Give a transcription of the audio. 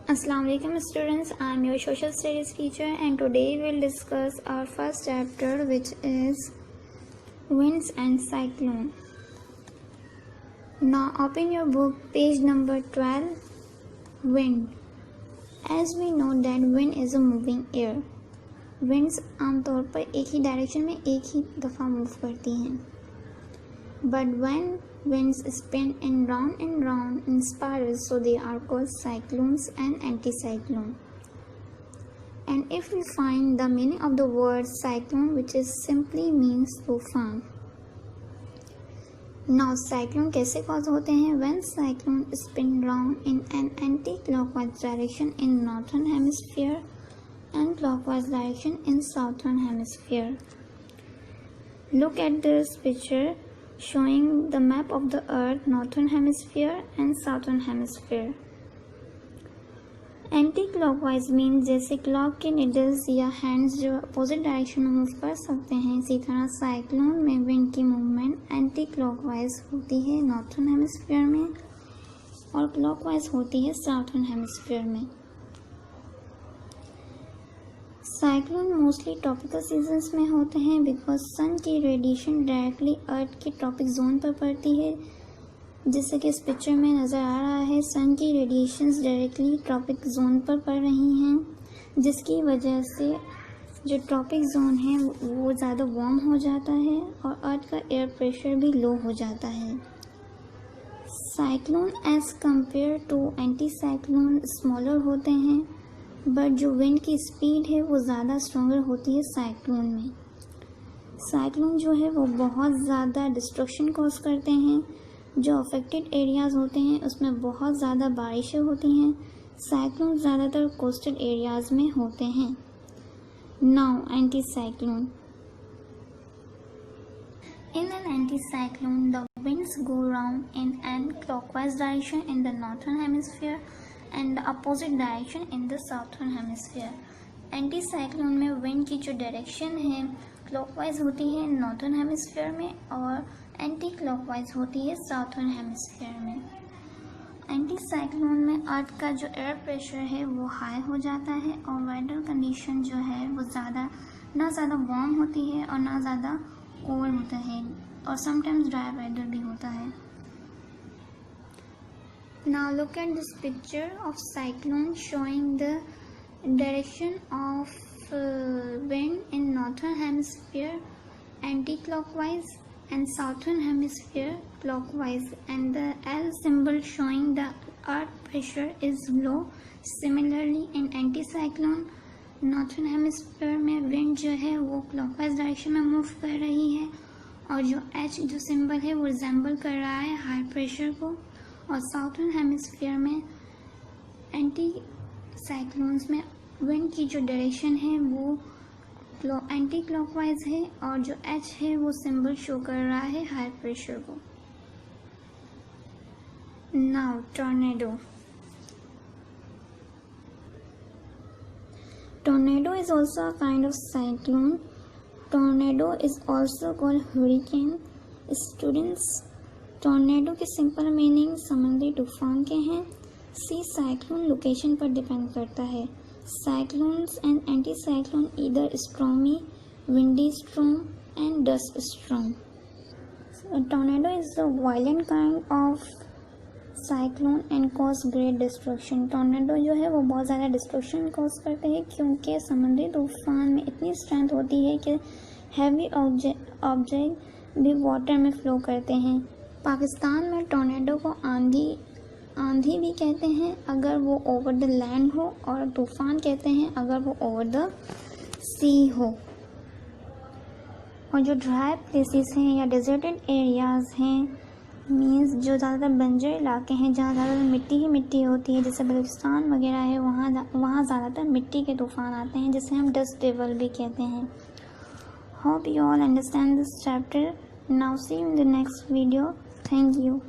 Assalamu alaikum students, I am your social studies teacher and today we will discuss our first chapter, which is winds and cyclone. Now open your book, page number 12, wind. As we know that wind is a moving air. Winds आमतौर पर एक ही direction में एक ही दफ़ा move करती हैं. But when winds spin in round in spirals, so they are called cyclones and anticyclone. And if we find the meaning of the word cyclone, which is simply means तूफान. Now cyclone कैसे cause होते हैं? When cyclone spin round in an anti-clockwise direction in northern hemisphere and clockwise direction in southern hemisphere. Look at this picture showing the map of the earth, northern hemisphere and southern hemisphere. Anti clockwise mean जैसे clock के needles या hands जो opposite direction में move कर सकते हैं, इसी तरह साइक्लोन में विंड की मूवमेंट एंटी क्लॉकवाइज होती है नॉर्थर्न हेमिस्फीयर में और क्लॉकवाइज होती है साउथर्न हेमिस्फीयर में. साइक्लोन मोस्टली ट्रॉपिकल सीजन्स में होते हैं बिकॉज सन की रेडिएशन डायरेक्टली अर्थ के ट्रॉपिक जोन पर पड़ती है. जैसे कि इस पिक्चर में नज़र आ रहा है, सन की रेडिएशंस डायरेक्टली ट्रॉपिक जोन पर पड़ रही हैं, जिसकी वजह से जो ट्रॉपिक जोन है वो ज़्यादा वार्म हो जाता है और अर्थ का एयर प्रेशर भी लो हो जाता है. Cyclone as compare to anti cyclone smaller होते हैं, बट जो विंड की स्पीड है वो ज़्यादा स्ट्रॉन्गर होती है साइक्लोन में. साइक्लोन जो है वो बहुत ज़्यादा डिस्ट्रक्शन कॉज करते हैं. जो अफेक्टेड एरियाज़ होते हैं उसमें बहुत ज़्यादा बारिशें होती हैं. साइक्लोन ज़्यादातर कोस्टल एरियाज़ में होते हैं. Now anti cyclone. In an anticyclone, the winds go round in an clockwise direction in the northern hemisphere and the opposite direction in the southern hemisphere. Anticyclone में विंड की जो direction है clockwise होती है northern hemisphere में और anti clockwise होती है साउथर्न हेमिस्फीयर में. एंटीसाइक्लोन में अर्थ का जो एयर प्रेशर है वो हाई हो जाता है और वेदर कंडीशन जो है वो ना ज़्यादा वार्म होती है और ना ज़्यादा कोल्ड होता है और समटाइम्स ड्राई वेदर भी होता है. Now look at this picture of cyclone showing the direction of wind in northern hemisphere anti-clockwise and southern hemisphere clockwise, and the L symbol showing the earth pressure is low. Similarly in anticyclone northern hemisphere में wind जो है वो clockwise direction में move कर रही है और जो एच जो सिंबल है वो रिजेंबल कर रहा है हाई प्रेशर को. और साउथर्न हेमिस्फीयर में एंटी साइक्लोन्स में विंड की जो डायरेक्शन है वो एंटी क्लॉकवाइज है और जो एच है वो सिंबल शो कर रहा है हाई प्रेशर को. Now tornado. Tornado is also a kind of cyclone. Tornado is also called hurricane. Students, tornado के सिंपल मीनिंग समुद्री तूफान के हैं. सी साइक्लोन लोकेशन पर डिपेंड करता है. Cyclones and anti cyclone either stormy, windy storm and dust storm. Tornado is the violent kind of cyclone and cause great destruction. Tornado जो है वो बहुत ज़्यादा डिस्ट्रक्शन कॉज करते हैं क्योंकि समुद्री तूफान में इतनी स्ट्रेंथ होती है कि हैवी ऑब्जेक्ट भी वाटर में फ्लो करते हैं. पाकिस्तान में टॉर्नेडो को आंधी भी कहते हैं अगर वो ओवर द लैंड हो और तूफान कहते हैं अगर वो ओवर द सी हो. और जो ड्राई प्लेसेस हैं या डेजर्टेड एरियाज़ हैं मीन्स जो ज़्यादातर बंजर इलाके हैं जहाँ ज़्यादातर मिट्टी ही मिट्टी होती है, जैसे बलूचिस्तान वगैरह है, वहाँ ज़्यादातर मिट्टी के तूफ़ान आते हैं जिसे हम डस्ट डेवल भी कहते हैं. Hope you all understand this chapter. Now see you in the next video. Thank you.